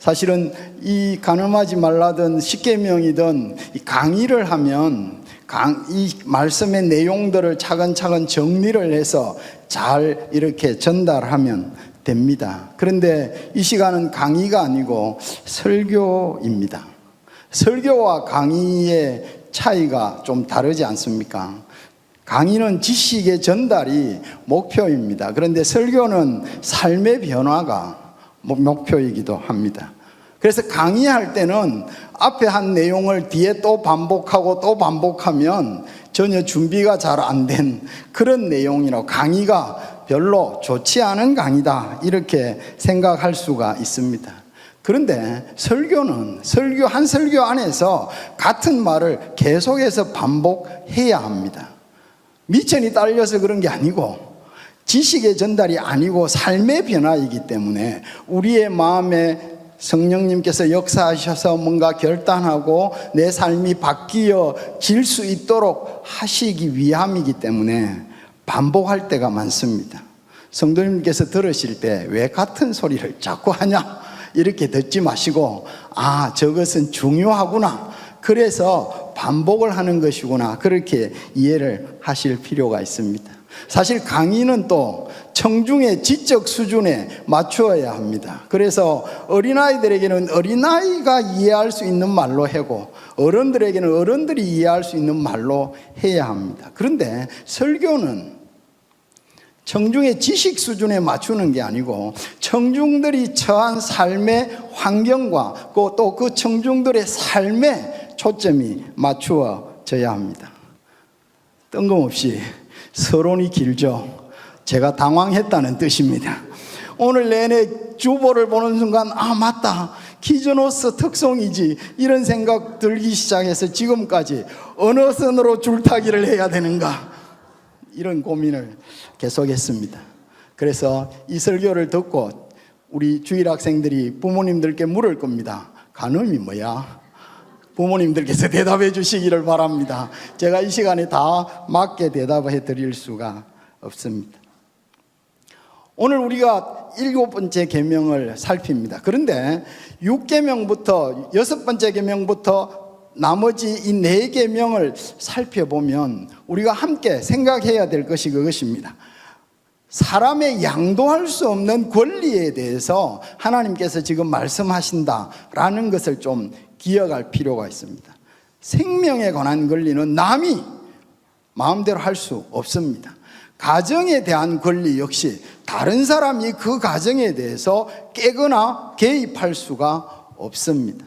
사실은 이 가늠하지 말라든 십계명이든 강의를 하면 이 말씀의 내용들을 차근차근 정리를 해서 잘 이렇게 전달하면 됩니다. 그런데 이 시간은 강의가 아니고 설교입니다. 설교와 강의의 차이가 좀 다르지 않습니까? 강의는 지식의 전달이 목표입니다. 그런데 설교는 삶의 변화가 목표이기도 합니다. 그래서 강의할 때는 앞에 한 내용을 뒤에 또 반복하고 또 반복하면 전혀 준비가 잘 안 된 그런 내용이라고, 강의가 별로 좋지 않은 강의다 이렇게 생각할 수가 있습니다. 그런데 설교는 한 설교 안에서 같은 말을 계속해서 반복해야 합니다. 미천이 딸려서 그런 게 아니고 지식의 전달이 아니고 삶의 변화이기 때문에 우리의 마음에 성령님께서 역사하셔서 뭔가 결단하고 내 삶이 바뀌어질 수 있도록 하시기 위함이기 때문에 반복할 때가 많습니다. 성도님께서 들으실 때 왜 같은 소리를 자꾸 하냐 이렇게 듣지 마시고, 아, 저것은 중요하구나, 그래서 반복을 하는 것이구나, 그렇게 이해를 하실 필요가 있습니다. 사실 강의는 또 청중의 지적 수준에 맞추어야 합니다. 그래서 어린아이들에게는 어린아이가 이해할 수 있는 말로 하고 어른들에게는 어른들이 이해할 수 있는 말로 해야 합니다. 그런데 설교는 청중의 지식 수준에 맞추는 게 아니고 청중들이 처한 삶의 환경과 또 그 청중들의 삶에 초점이 맞추어져야 합니다. 뜬금없이 서론이 길죠. 제가 당황했다는 뜻입니다. 오늘 내내 주보를 보는 순간, 아, 맞다, 키즈노스 특송이지, 이런 생각 들기 시작해서 지금까지 어느 선으로 줄타기를 해야 되는가, 이런 고민을 계속했습니다. 그래서 이 설교를 듣고 우리 주일학생들이 부모님들께 물을 겁니다. 간음이 뭐야? 부모님들께서 대답해 주시기를 바랍니다. 제가 이 시간에 다 맞게 대답해 드릴 수가 없습니다. 오늘 우리가 7번째 계명을 살핍니다. 그런데 6계명부터 6번째 계명부터 나머지 이 4계명을 살펴보면 우리가 함께 생각해야 될 것이 그것입니다. 사람의 양도할 수 없는 권리에 대해서 하나님께서 지금 말씀하신다라는 것을 좀 기억할 필요가 있습니다. 생명에 관한 권리는 남이 마음대로 할 수 없습니다. 가정에 대한 권리 역시 다른 사람이 그 가정에 대해서 깨거나 개입할 수가 없습니다.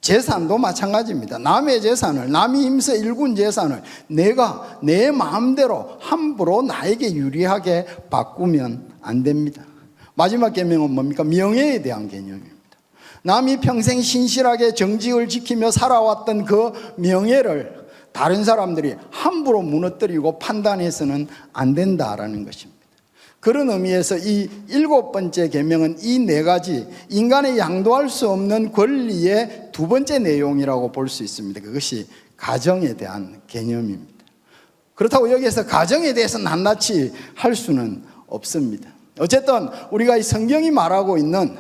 재산도 마찬가지입니다. 남의 재산을, 남이 힘써 일군 재산을 내가 내 마음대로 함부로 나에게 유리하게 바꾸면 안 됩니다. 마지막 계명은 뭡니까? 명예에 대한 개념입니다. 남이 평생 신실하게 정직을 지키며 살아왔던 그 명예를 다른 사람들이 함부로 무너뜨리고 판단해서는 안 된다라는 것입니다. 그런 의미에서 이 7번째 계명은 이 4가지 인간의 양도할 수 없는 권리의 2번째 내용이라고 볼 수 있습니다. 그것이 가정에 대한 개념입니다. 그렇다고 여기에서 가정에 대해서 낱낱이 할 수는 없습니다. 어쨌든 우리가 이 성경이 말하고 있는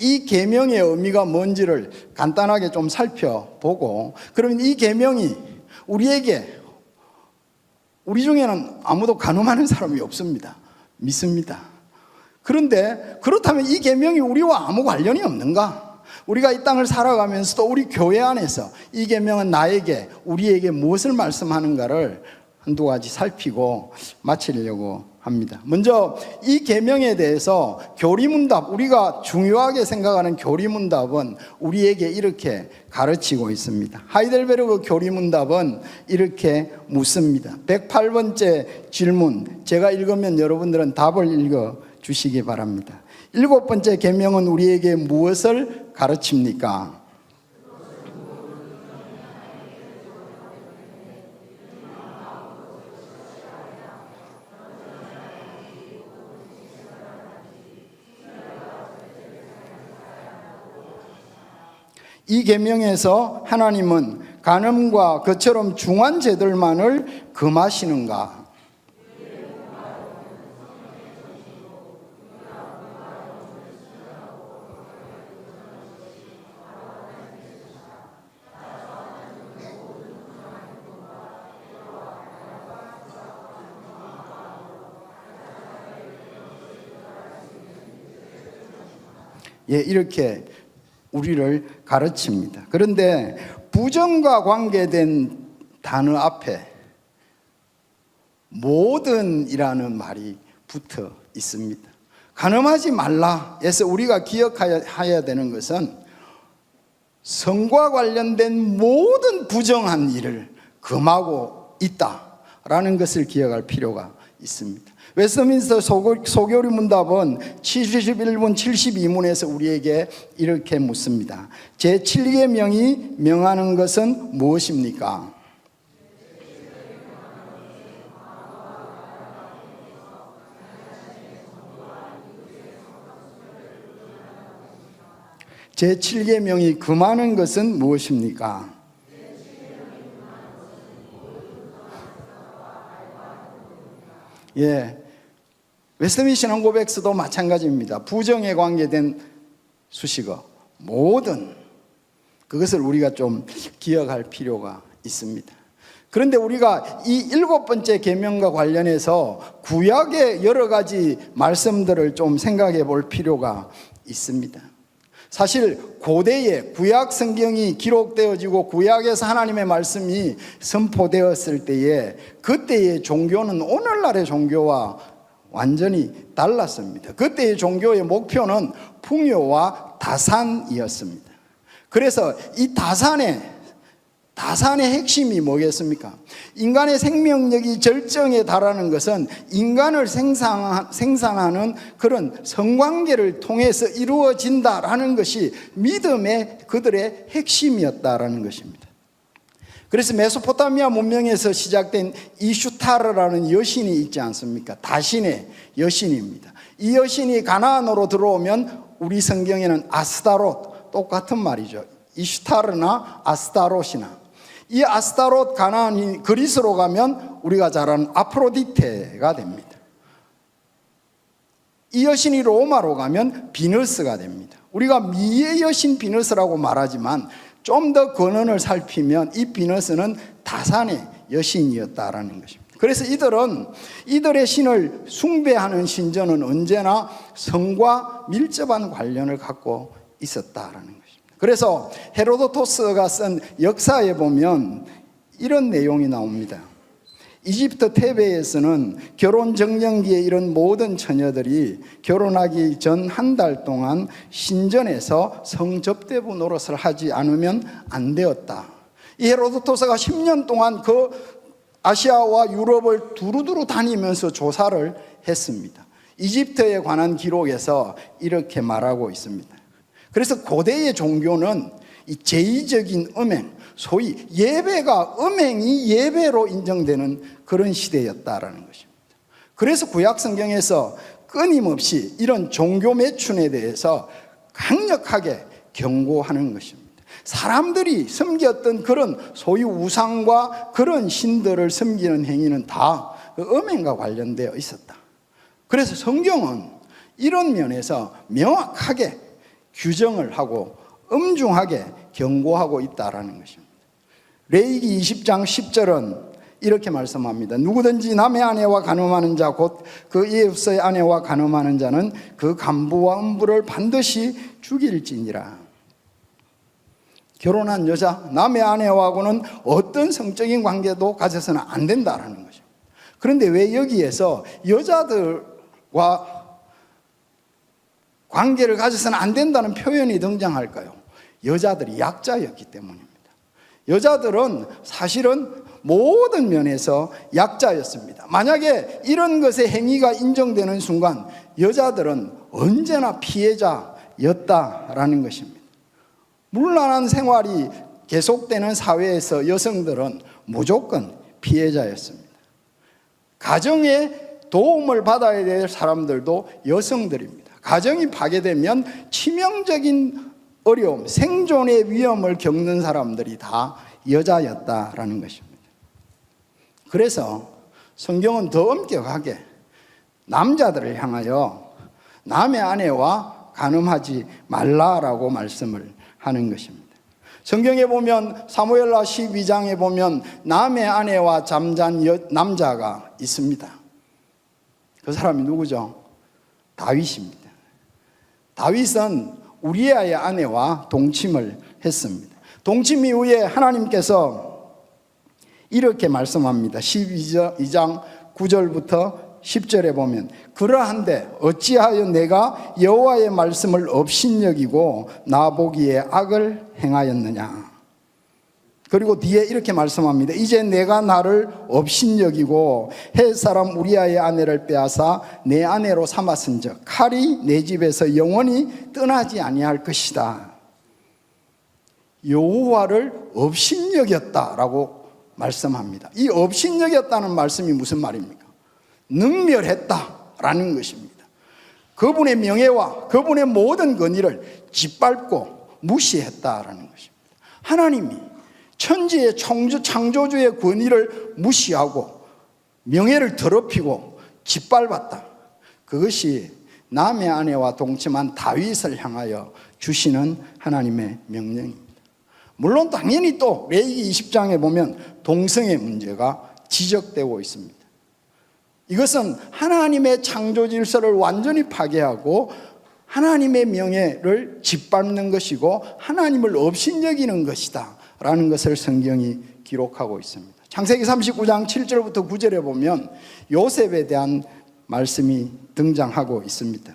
이 계명의 의미가 뭔지를 간단하게 좀 살펴보고, 그러면 이 계명이 우리 중에는 아무도 간음하는 사람이 없습니다. 믿습니다. 그런데 그렇다면 이 계명이 우리와 아무 관련이 없는가? 우리가 이 땅을 살아가면서도 우리 교회 안에서 이 계명은 우리에게 무엇을 말씀하는가를 한두 가지 살피고 마치려고 합니다. 먼저 이 계명에 대해서 교리문답, 우리가 중요하게 생각하는 교리문답은 우리에게 이렇게 가르치고 있습니다. 하이델베르그 교리문답은 이렇게 묻습니다. 108번째 질문, 제가 읽으면 여러분들은 답을 읽어 주시기 바랍니다. 7번째 계명은 우리에게 무엇을 가르칩니까? 이 계명에서 하나님은 간음과 그처럼 중한 죄들만을 금하시는가? 이렇게 우리를 가르칩니다. 그런데 부정과 관계된 단어 앞에 모든이라는 말이 붙어 있습니다. 간음하지 말라에서 우리가 기억해야 되는 것은 성과 관련된 모든 부정한 일을 금하고 있다라는 것을 기억할 필요가 있습니다. 웨스트민스터 소교리 문답은 71문 72문에서 우리에게 이렇게 묻습니다. 제7계명이 명하는 것은 무엇입니까? 제7계명이 금하는 것은 무엇입니까? 웨스트민스터 신앙고백서도 마찬가지입니다. 부정에 관계된 수식어 모든 그것을 우리가 좀 기억할 필요가 있습니다. 그런데 우리가 이 7번째 계명과 관련해서 구약의 여러 가지 말씀들을 좀 생각해 볼 필요가 있습니다. 사실 고대에 구약 성경이 기록되어지고 구약에서 하나님의 말씀이 선포되었을 때에 그때의 종교는 오늘날의 종교와 완전히 달랐습니다. 그때의 종교의 목표는 풍요와 다산이었습니다. 그래서 이 다산의 핵심이 뭐겠습니까? 인간의 생명력이 절정에 달하는 것은 인간을 생산하는 그런 성관계를 통해서 이루어진다라는 것이 믿음의 그들의 핵심이었다라는 것입니다. 그래서 메소포타미아 문명에서 시작된 이슈타르라는 여신이 있지 않습니까? 다신의 여신입니다. 이 여신이 가나안으로 들어오면 우리 성경에는 아스타롯, 똑같은 말이죠. 이슈타르나 아스타롯이나. 이 아스타롯 가나안이 그리스로 가면 우리가 잘 아는 아프로디테가 됩니다. 이 여신이 로마로 가면 비너스가 됩니다. 우리가 미의 여신 비너스라고 말하지만 좀 더 근원을 살피면 이 비너스는 다산의 여신이었다라는 것입니다. 그래서 이들의 신을 숭배하는 신전은 언제나 성과 밀접한 관련을 갖고 있었다라는 것입니다. 그래서 헤로도토스가 쓴 역사에 보면 이런 내용이 나옵니다. 이집트 테베에서는 결혼 정년기에 이런 모든 처녀들이 결혼하기 전 한 달 동안 신전에서 성접대부 노릇을 하지 않으면 안 되었다. 이 헤로도토스가 10년 동안 그 아시아와 유럽을 두루두루 다니면서 조사를 했습니다. 이집트에 관한 기록에서 이렇게 말하고 있습니다. 그래서 고대의 종교는 이 제의적인 음행, 소위 예배가 음행이 예배로 인정되는 그런 시대였다라는 것입니다. 그래서 구약 성경에서 끊임없이 이런 종교 매춘에 대해서 강력하게 경고하는 것입니다. 사람들이 섬겼던 그런 소위 우상과 그런 신들을 섬기는 행위는 다 그 음행과 관련되어 있었다. 그래서 성경은 이런 면에서 명확하게 규정을 하고 엄중하게 경고하고 있다라는 것입니다. 레위기 20장 10절은 이렇게 말씀합니다. 누구든지 남의 아내와 간음하는 자 곧 그 이웃의 아내와 간음하는 자는 그 간부와 음부를 반드시 죽일지니라. 결혼한 여자, 남의 아내와고는 어떤 성적인 관계도 가져서는 안 된다라는 것입니다. 그런데 왜 여기에서 여자들과 관계를 가져서는 안 된다는 표현이 등장할까요? 여자들이 약자였기 때문입니다. 여자들은 사실은 모든 면에서 약자였습니다. 만약에 이런 것의 행위가 인정되는 순간 여자들은 언제나 피해자였다라는 것입니다. 문란한 생활이 계속되는 사회에서 여성들은 무조건 피해자였습니다. 가정에 도움을 받아야 될 사람들도 여성들입니다. 가정이 파괴되면 치명적인 어려움, 생존의 위험을 겪는 사람들이 다 여자였다라는 것입니다. 그래서 성경은 더 엄격하게 남자들을 향하여 남의 아내와 간음하지 말라라고 말씀을 하는 것입니다. 성경에 보면 사무엘하 12장에 보면 남의 아내와 잠잔 남자가 있습니다. 그 사람이 누구죠? 다윗입니다. 다윗은 우리아의 아내와 동침을 했습니다. 동침 이후에 하나님께서 이렇게 말씀합니다. 12장 9절부터 10절에 보면 그러한데 어찌하여 내가 여호와의 말씀을 업신여기고 나보기에 악을 행하였느냐. 그리고 뒤에 이렇게 말씀합니다. 이제 내가 나를 업신여기고 헷 사람 우리아의 아내를 빼앗아 내 아내로 삼았은즉 칼이 내 집에서 영원히 떠나지 아니할 것이다. 여호와를 업신여겼다라고 말씀합니다. 이 업신여겼다는 말씀이 무슨 말입니까? 능멸했다라는 것입니다. 그분의 명예와 그분의 모든 권위를 짓밟고 무시했다라는 것입니다. 하나님이 천지의 창조주의 권위를 무시하고 명예를 더럽히고 짓밟았다. 그것이 남의 아내와 동침한 다윗을 향하여 주시는 하나님의 명령입니다. 물론 당연히 또 레위기 20장에 보면 동성애 문제가 지적되고 있습니다. 이것은 하나님의 창조 질서를 완전히 파괴하고 하나님의 명예를 짓밟는 것이고 하나님을 업신여기는 것이다 라는 것을 성경이 기록하고 있습니다. 창세기 39장 7절부터 9절에 보면 요셉에 대한 말씀이 등장하고 있습니다.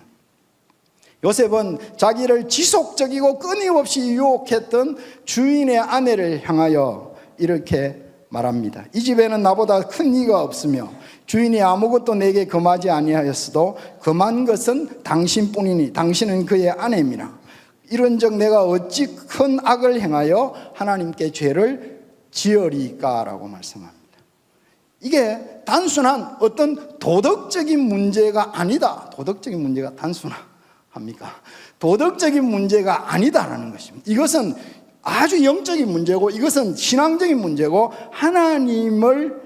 요셉은 자기를 지속적이고 끊임없이 유혹했던 주인의 아내를 향하여 이렇게 말합니다. 이 집에는 나보다 큰 이가 없으며 주인이 아무것도 내게 금하지 아니하였어도 금한 것은 당신뿐이니 당신은 그의 아내입니다. 이런즉 내가 어찌 큰 악을 행하여 하나님께 죄를 지으리까 라고 말씀합니다. 이게 단순한 어떤 도덕적인 문제가 아니다. 도덕적인 문제가 단순합니까? 도덕적인 문제가 아니다라는 것입니다. 이것은 아주 영적인 문제고 이것은 신앙적인 문제고 하나님을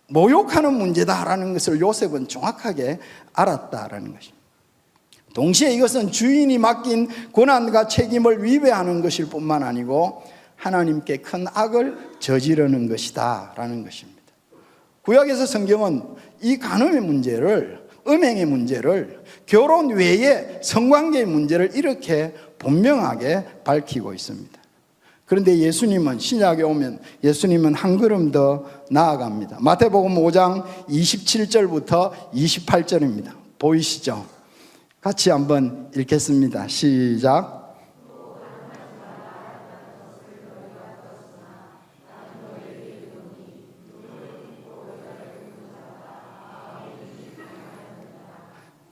모욕하는 문제다라는 것을 요셉은 정확하게 알았다라는 것입니다. 동시에 이것은 주인이 맡긴 권한과 책임을 위배하는 것일 뿐만 아니고 하나님께 큰 악을 저지르는 것이다 라는 것입니다. 구약에서 성경은 이 간음의 문제를, 음행의 문제를, 결혼 외에 성관계의 문제를 이렇게 분명하게 밝히고 있습니다. 그런데 예수님은 신약에 오면 예수님은 한 걸음 더 나아갑니다. 마태복음 5장 27절부터 28절입니다. 보이시죠? 같이 한번 읽겠습니다. 시작.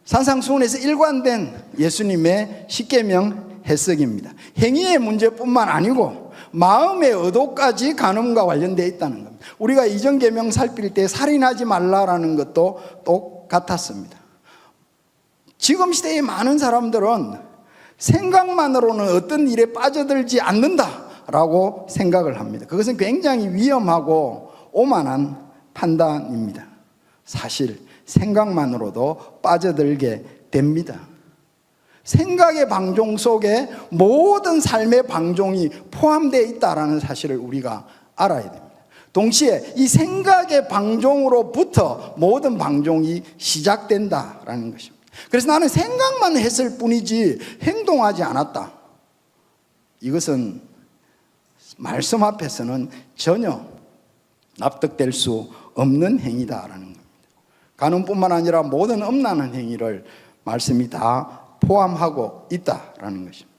산상수훈에서 일관된 예수님의 십계명 해석입니다. 행위의 문제뿐만 아니고 마음의 의도까지 간음과 관련되어 있다는 겁니다. 우리가 이전 계명 살필 때 살인하지 말라라는 것도 똑같았습니다. 지금 시대의 많은 사람들은 생각만으로는 어떤 일에 빠져들지 않는다라고 생각을 합니다. 그것은 굉장히 위험하고 오만한 판단입니다. 사실 생각만으로도 빠져들게 됩니다. 생각의 방종 속에 모든 삶의 방종이 포함되어 있다는 사실을 우리가 알아야 됩니다. 동시에 이 생각의 방종으로부터 모든 방종이 시작된다라는 것입니다. 그래서 나는 생각만 했을 뿐이지 행동하지 않았다. 이것은 말씀 앞에서는 전혀 납득될 수 없는 행위다라는 겁니다. 간음뿐만 아니라 모든 음란한 행위를 말씀이 다 포함하고 있다라는 것입니다.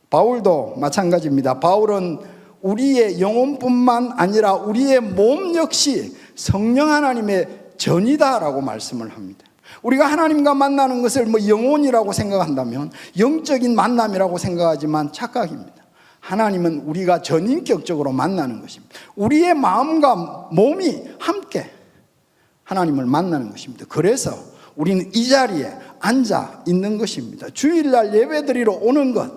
바울도 마찬가지입니다. 바울은 우리의 영혼뿐만 아니라 우리의 몸 역시 성령 하나님의 전이다라고 말씀을 합니다. 우리가 하나님과 만나는 것을 영혼이라고 생각한다면 영적인 만남이라고 생각하지만 착각입니다. 하나님은 우리가 전인격적으로 만나는 것입니다. 우리의 마음과 몸이 함께 하나님을 만나는 것입니다. 그래서 우리는 이 자리에 앉아 있는 것입니다. 주일날 예배드리러 오는 것,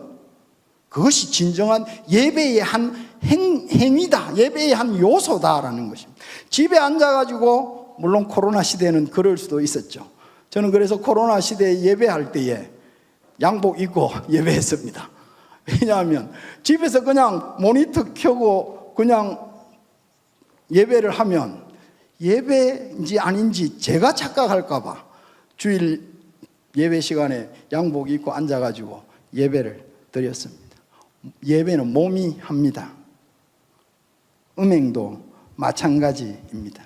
그것이 진정한 예배의 한 행위다, 예배의 한 요소다라는 것입니다. 집에 앉아가지고, 물론 코로나 시대는 그럴 수도 있었죠. 저는 그래서 코로나 시대에 예배할 때에 양복 입고 예배했습니다. 왜냐하면 집에서 그냥 모니터 켜고 그냥 예배를 하면 예배인지 아닌지 제가 착각할까 봐 주일 예배 시간에 양복 입고 앉아가지고 예배를 드렸습니다. 예배는 몸이 합니다. 음행도 마찬가지입니다.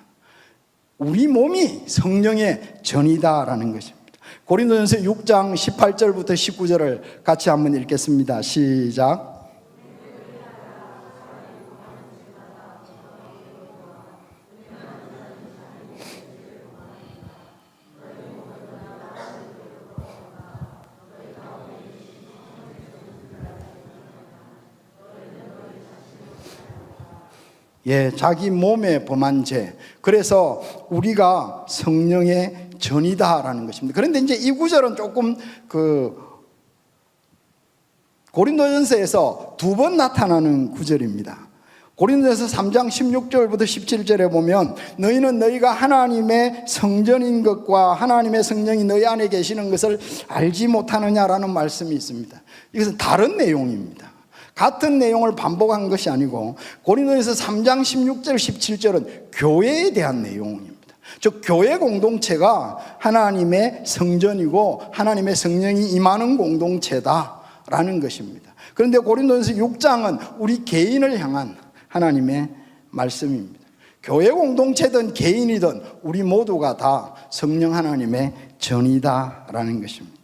우리 몸이 성령의 전이다라는 것입니다. 고린도전서 6장 18절부터 19절을 같이 한번 읽겠습니다. 시작. 예, 자기 몸에 범한 죄. 그래서 우리가 성령의 전이다라는 것입니다. 그런데 이제 이 구절은 조금 고린도전서에서 두 번 나타나는 구절입니다. 고린도전서 3장 16절부터 17절에 보면 너희는 너희가 하나님의 성전인 것과 하나님의 성령이 너희 안에 계시는 것을 알지 못하느냐라는 말씀이 있습니다. 이것은 다른 내용입니다. 같은 내용을 반복한 것이 아니고 고린도전서 3장 16절 17절은 교회에 대한 내용입니다. 즉 교회 공동체가 하나님의 성전이고 하나님의 성령이 임하는 공동체다라는 것입니다. 그런데 고린도전서 6장은 우리 개인을 향한 하나님의 말씀입니다. 교회 공동체든 개인이든 우리 모두가 다 성령 하나님의 전이다라는 것입니다.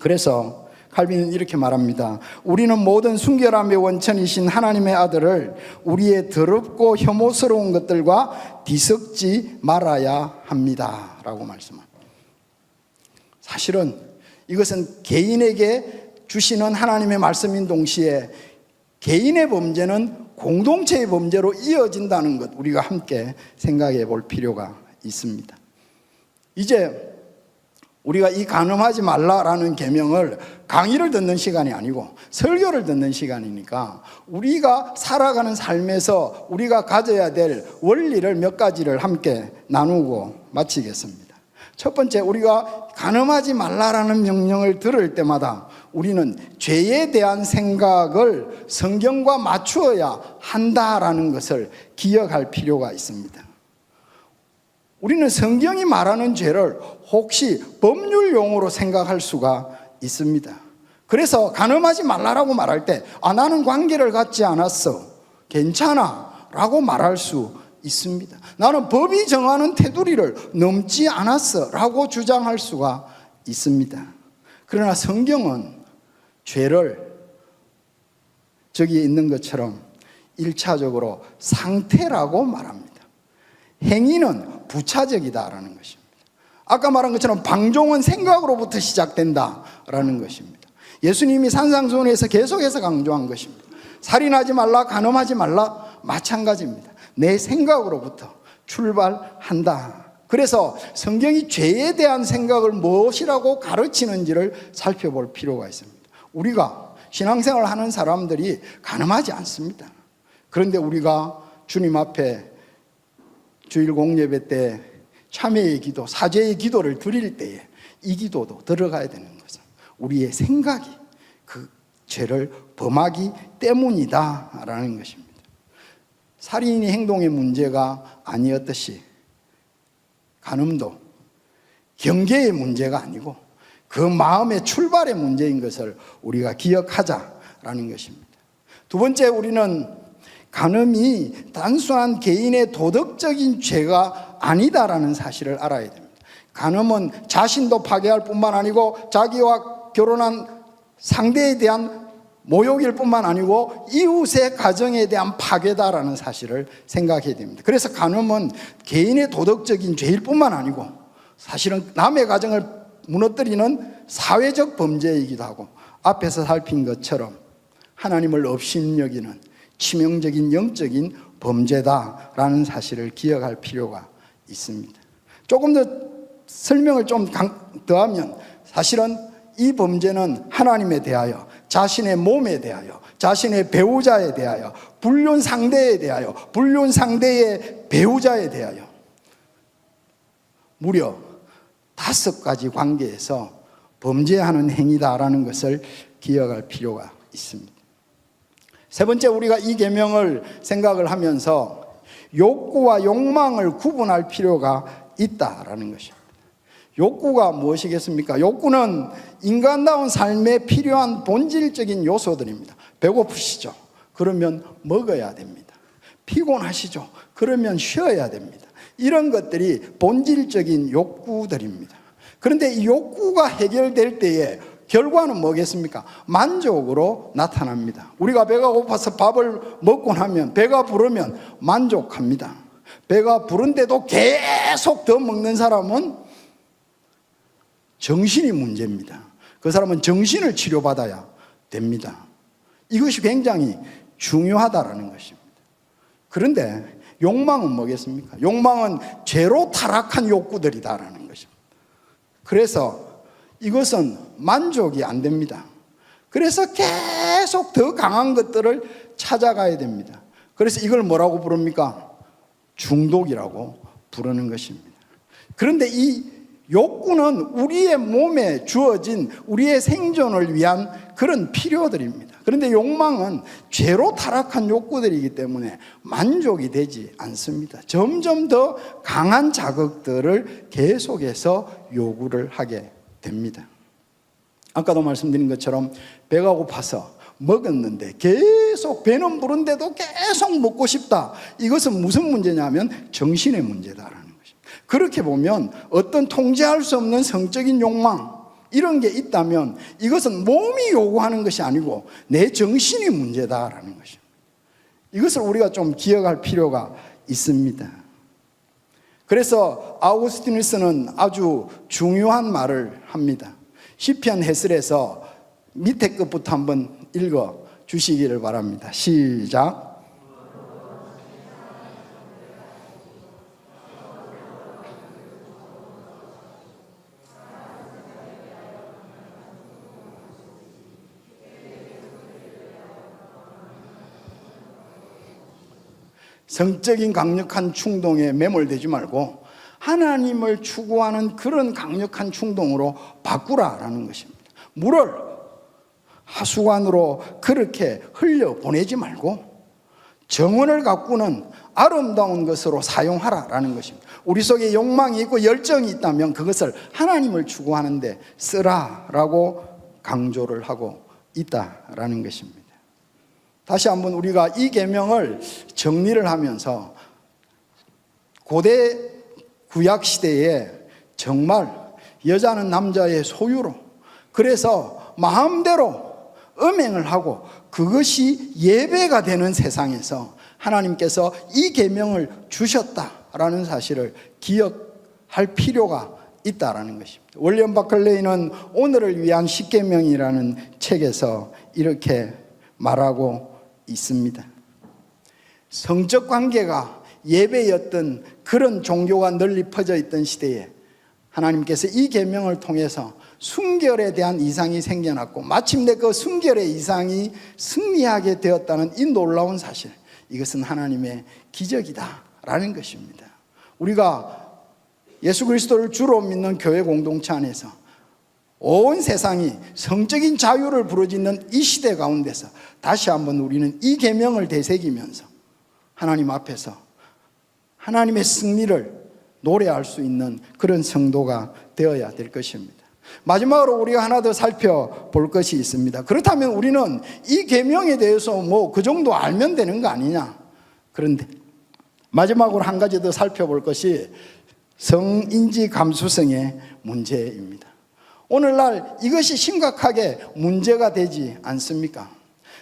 그래서 칼빈은 이렇게 말합니다. 우리는 모든 순결함의 원천이신 하나님의 아들을 우리의 더럽고 혐오스러운 것들과 뒤섞지 말아야 합니다 라고 말씀합니다. 사실은 이것은 개인에게 주시는 하나님의 말씀인 동시에 개인의 범죄는 공동체의 범죄로 이어진다는 것, 우리가 함께 생각해 볼 필요가 있습니다. 이제 우리가 이 간음하지 말라라는 계명을 강의를 듣는 시간이 아니고 설교를 듣는 시간이니까 우리가 살아가는 삶에서 우리가 가져야 될 원리를 몇 가지를 함께 나누고 마치겠습니다. 첫 번째, 우리가 간음하지 말라라는 명령을 들을 때마다 우리는 죄에 대한 생각을 성경과 맞추어야 한다라는 것을 기억할 필요가 있습니다. 우리는 성경이 말하는 죄를 혹시 법률 용어로 생각할 수가 있습니다. 그래서 간음하지 말라라고 말할 때 나는 관계를 갖지 않았어, 괜찮아 라고 말할 수 있습니다. 나는 법이 정하는 테두리를 넘지 않았어 라고 주장할 수가 있습니다. 그러나 성경은 죄를 저기 있는 것처럼 1차적으로 상태라고 말합니다. 행위는 부차적이다라는 것입니다. 아까 말한 것처럼 방종은 생각으로부터 시작된다라는 것입니다. 예수님이 산상수훈에서 계속해서 강조한 것입니다. 살인하지 말라, 간음하지 말라, 마찬가지입니다. 내 생각으로부터 출발한다. 그래서 성경이 죄에 대한 생각을 무엇이라고 가르치는지를 살펴볼 필요가 있습니다. 우리가 신앙생활을 하는 사람들이 간음하지 않습니다. 그런데 우리가 주님 앞에 주일 공예배 때 참회의 기도, 사죄의 기도를 드릴 때에 이 기도도 들어가야 되는 것은 우리의 생각이 그 죄를 범하기 때문이다라는 것입니다. 살인이 행동의 문제가 아니었듯이 간음도 경계의 문제가 아니고 그 마음의 출발의 문제인 것을 우리가 기억하자라는 것입니다. 두 번째, 우리는 간음이 단순한 개인의 도덕적인 죄가 아니다라는 사실을 알아야 됩니다. 간음은 자신도 파괴할 뿐만 아니고 자기와 결혼한 상대에 대한 모욕일 뿐만 아니고 이웃의 가정에 대한 파괴다라는 사실을 생각해야 됩니다. 그래서 간음은 개인의 도덕적인 죄일 뿐만 아니고 사실은 남의 가정을 무너뜨리는 사회적 범죄이기도 하고 앞에서 살핀 것처럼 하나님을 업신여기는 치명적인 영적인 범죄다라는 사실을 기억할 필요가 있습니다. 조금 더 설명을 좀 더하면 사실은 이 범죄는 하나님에 대하여, 자신의 몸에 대하여, 자신의 배우자에 대하여, 불륜 상대에 대하여, 불륜 상대의 배우자에 대하여 무려 5가지 관계에서 범죄하는 행위다라는 것을 기억할 필요가 있습니다. 세 번째, 우리가 이 계명을 생각을 하면서 욕구와 욕망을 구분할 필요가 있다라는 것입니다. 욕구가 무엇이겠습니까? 욕구는 인간다운 삶에 필요한 본질적인 요소들입니다. 배고프시죠? 그러면 먹어야 됩니다. 피곤하시죠? 그러면 쉬어야 됩니다. 이런 것들이 본질적인 욕구들입니다. 그런데 이 욕구가 해결될 때에 결과는 뭐겠습니까? 만족으로 나타납니다. 우리가 배가 고파서 밥을 먹고 나면, 배가 부르면 만족합니다. 배가 부른데도 계속 더 먹는 사람은 정신이 문제입니다. 그 사람은 정신을 치료받아야 됩니다. 이것이 굉장히 중요하다라는 것입니다. 그런데 욕망은 뭐겠습니까? 욕망은 죄로 타락한 욕구들이다라는 것입니다. 그래서 이것은 만족이 안 됩니다. 그래서 계속 더 강한 것들을 찾아가야 됩니다. 그래서 이걸 뭐라고 부릅니까? 중독이라고 부르는 것입니다. 그런데 이 욕구는 우리의 몸에 주어진 우리의 생존을 위한 그런 필요들입니다. 그런데 욕망은 죄로 타락한 욕구들이기 때문에 만족이 되지 않습니다. 점점 더 강한 자극들을 계속해서 요구를 하게 됩니다. 아까도 말씀드린 것처럼 배가 고파서 먹었는데 계속 배는 부른데도 계속 먹고 싶다. 이것은 무슨 문제냐면 정신의 문제다라는 것입니다. 그렇게 보면 어떤 통제할 수 없는 성적인 욕망 이런 게 있다면 이것은 몸이 요구하는 것이 아니고 내 정신이 문제다라는 것입니다. 이것을 우리가 좀 기억할 필요가 있습니다. 그래서 아우구스티누스는 아주 중요한 말을 합니다. 시편 해설에서 밑에 것부터 한번 읽어 주시기를 바랍니다. 시작. 성적인 강력한 충동에 매몰되지 말고 하나님을 추구하는 그런 강력한 충동으로 바꾸라라는 것입니다. 물을 하수관으로 그렇게 흘려보내지 말고 정원을 가꾸는 아름다운 것으로 사용하라라는 것입니다. 우리 속에 욕망이 있고 열정이 있다면 그것을 하나님을 추구하는 데 쓰라라고 강조를 하고 있다라는 것입니다. 다시 한번 우리가 이 계명을 정리를 하면서 고대 구약 시대에 정말 여자는 남자의 소유로, 그래서 마음대로 음행을 하고 그것이 예배가 되는 세상에서 하나님께서 이 계명을 주셨다라는 사실을 기억할 필요가 있다라는 것입니다. 윌리엄 바클레이는 오늘을 위한 십계명이라는 책에서 이렇게 말하고 있습니다. 성적 관계가 예배였던 그런 종교가 널리 퍼져 있던 시대에 하나님께서 이 계명을 통해서 순결에 대한 이상이 생겨났고 마침내 그 순결의 이상이 승리하게 되었다는 이 놀라운 사실, 이것은 하나님의 기적이다라는 것입니다. 우리가 예수 그리스도를 주로 믿는 교회 공동체 안에서 온 세상이 성적인 자유를 부르짖는 이 시대 가운데서 다시 한번 우리는 이 계명을 되새기면서 하나님 앞에서 하나님의 승리를 노래할 수 있는 그런 성도가 되어야 될 것입니다. 마지막으로 우리가 하나 더 살펴볼 것이 있습니다. 그렇다면 우리는 이 계명에 대해서 뭐 그 정도 알면 되는 거 아니냐? 그런데 마지막으로 한 가지 더 살펴볼 것이 성인지 감수성의 문제입니다. 오늘날 이것이 심각하게 문제가 되지 않습니까?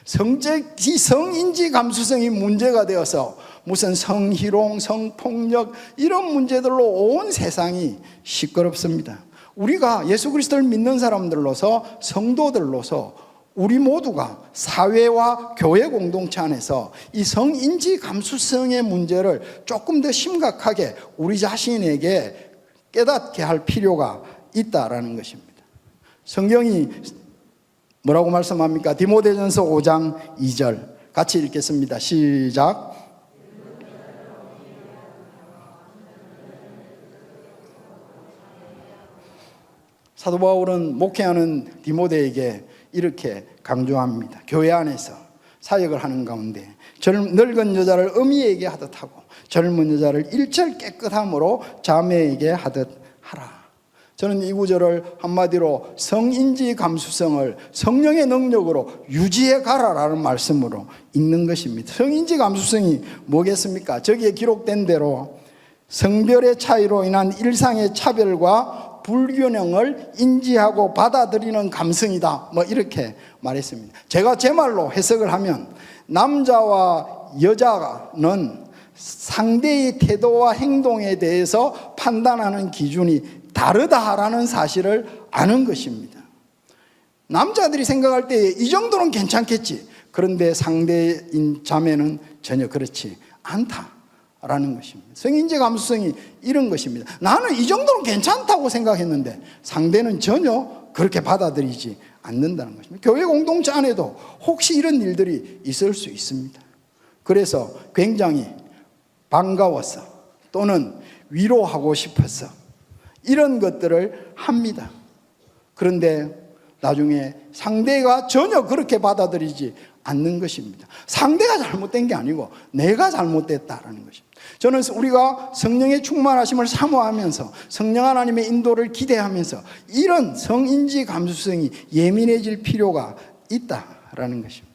성인지 감수성이 문제가 되어서 무슨 성희롱, 성폭력 이런 문제들로 온 세상이 시끄럽습니다. 우리가 예수 그리스도를 믿는 사람들로서, 성도들로서 우리 모두가 사회와 교회 공동체 안에서 이 성인지 감수성의 문제를 조금 더 심각하게 우리 자신에게 깨닫게 할 필요가 있다라는 것입니다. 성경이 뭐라고 말씀합니까? 디모데전서 5장 2절 같이 읽겠습니다. 시작. 사도 바울은 목회하는 디모데에게 이렇게 강조합니다. 교회 안에서 사역을 하는 가운데 늙은 여자를 어미에게 하듯 하고 젊은 여자를 일절 깨끗함으로 자매에게 하듯 하라. 저는 이 구절을 한마디로 성인지 감수성을 성령의 능력으로 유지해 가라라는 말씀으로 읽는 것입니다. 성인지 감수성이 뭐겠습니까? 저기에 기록된 대로 성별의 차이로 인한 일상의 차별과 불균형을 인지하고 받아들이는 감성이다, 뭐 이렇게 말했습니다. 제가 제 말로 해석을 하면 남자와 여자는 상대의 태도와 행동에 대해서 판단하는 기준이 다르다라는 사실을 아는 것입니다. 남자들이 생각할 때 이 정도는 괜찮겠지, 그런데 상대인 자매는 전혀 그렇지 않다라는 것입니다. 성인지 감수성이 이런 것입니다. 나는 이 정도는 괜찮다고 생각했는데 상대는 전혀 그렇게 받아들이지 않는다는 것입니다. 교회 공동체 안에도 혹시 이런 일들이 있을 수 있습니다. 그래서 굉장히 반가워서 또는 위로하고 싶어서 이런 것들을 합니다. 그런데 나중에 상대가 전혀 그렇게 받아들이지 않는 것입니다. 상대가 잘못된 게 아니고 내가 잘못됐다라는 것입니다. 저는 우리가 성령의 충만하심을 사모하면서 성령 하나님의 인도를 기대하면서 이런 성인지 감수성이 예민해질 필요가 있다라는 것입니다.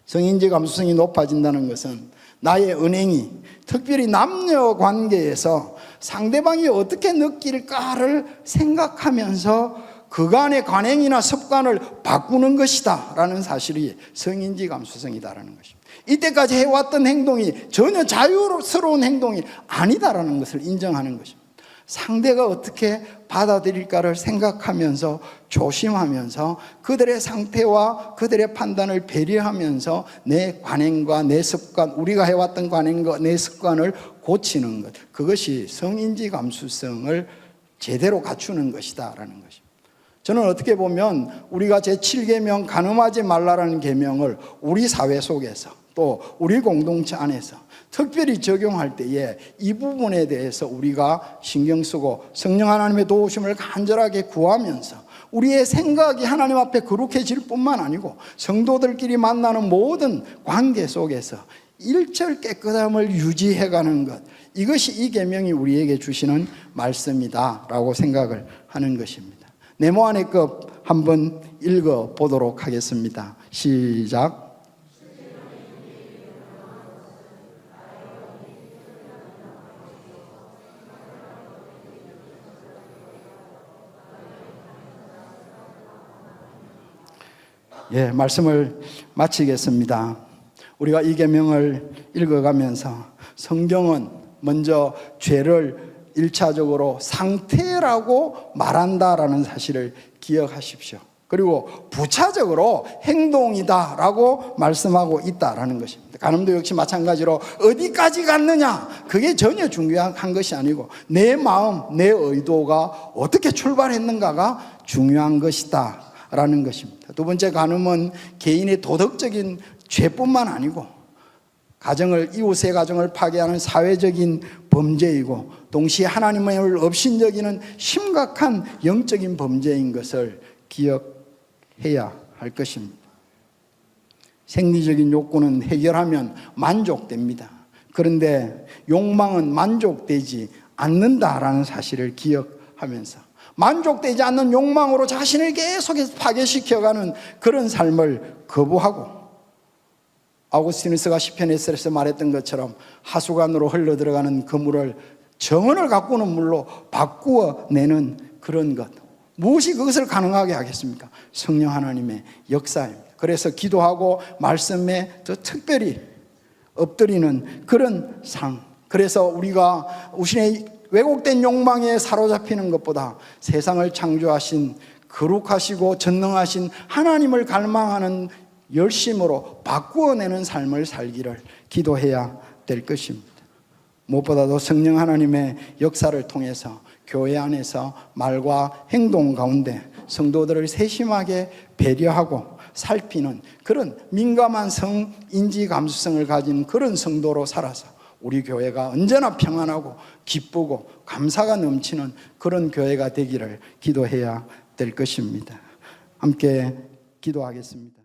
성인지 감수성이 높아진다는 것은 나의 은행이 특별히 남녀 관계에서 상대방이 어떻게 느낄까를 생각하면서 그간의 관행이나 습관을 바꾸는 것이다 라는 사실이 성인지 감수성이다라는 것입니다. 이때까지 해왔던 행동이 전혀 자유스러운 행동이 아니다라는 것을 인정하는 것입니다. 상대가 어떻게 받아들일까를 생각하면서 조심하면서 그들의 상태와 그들의 판단을 배려하면서 내 관행과 내 습관, 우리가 해왔던 관행과 내 습관을 고치는 것, 그것이 성인지 감수성을 제대로 갖추는 것이다 라는 것입니다. 저는 어떻게 보면 우리가 제7계명 간음하지 말라라는 계명을 우리 사회 속에서 또 우리 공동체 안에서 특별히 적용할 때에 이 부분에 대해서 우리가 신경 쓰고 성령 하나님의 도우심을 간절하게 구하면서 우리의 생각이 하나님 앞에 거룩해질 뿐만 아니고 성도들끼리 만나는 모든 관계 속에서 일절 깨끗함을 유지해가는 것, 이것이 이 계명이 우리에게 주시는 말씀이다라고 생각을 하는 것입니다. 네모안의 것 한번 읽어보도록 하겠습니다. 시작. 예, 말씀을 마치겠습니다. 우리가 이 계명을 읽어가면서 성경은 먼저 죄를 1차적으로 상태라고 말한다라는 사실을 기억하십시오. 그리고 부차적으로 행동이다라고 말씀하고 있다라는 것입니다. 간음도 역시 마찬가지로 어디까지 갔느냐, 그게 전혀 중요한 것이 아니고 내 마음, 내 의도가 어떻게 출발했는가가 중요한 것이다 라는 것입니다. 두 번째, 간음은 개인의 도덕적인 죄뿐만 아니고 가정을, 이웃의 가정을 파괴하는 사회적인 범죄이고 동시에 하나님을 업신여기는 심각한 영적인 범죄인 것을 기억해야 할 것입니다. 생리적인 욕구는 해결하면 만족됩니다. 그런데 욕망은 만족되지 않는다라는 사실을 기억하면서 만족되지 않는 욕망으로 자신을 계속해서 파괴시켜가는 그런 삶을 거부하고, 아우구스티누스가 시편에서 말했던 것처럼 하수관으로 흘러들어가는 그물을 정언을 가꾸는 물로 바꾸어내는 그런 것, 무엇이 그것을 가능하게 하겠습니까? 성령 하나님의 역사입니다. 그래서 기도하고 말씀에 더 특별히 엎드리는 그런 삶, 그래서 우리가 우신의 왜곡된 욕망에 사로잡히는 것보다 세상을 창조하신 거룩하시고 전능하신 하나님을 갈망하는 열심으로 바꾸어내는 삶을 살기를 기도해야 될 것입니다. 무엇보다도 성령 하나님의 역사를 통해서 교회 안에서 말과 행동 가운데 성도들을 세심하게 배려하고 살피는 그런 민감한 성인지 감수성을 가진 그런 성도로 살아서 우리 교회가 언제나 평안하고 기쁘고 감사가 넘치는 그런 교회가 되기를 기도해야 될 것입니다. 함께 기도하겠습니다.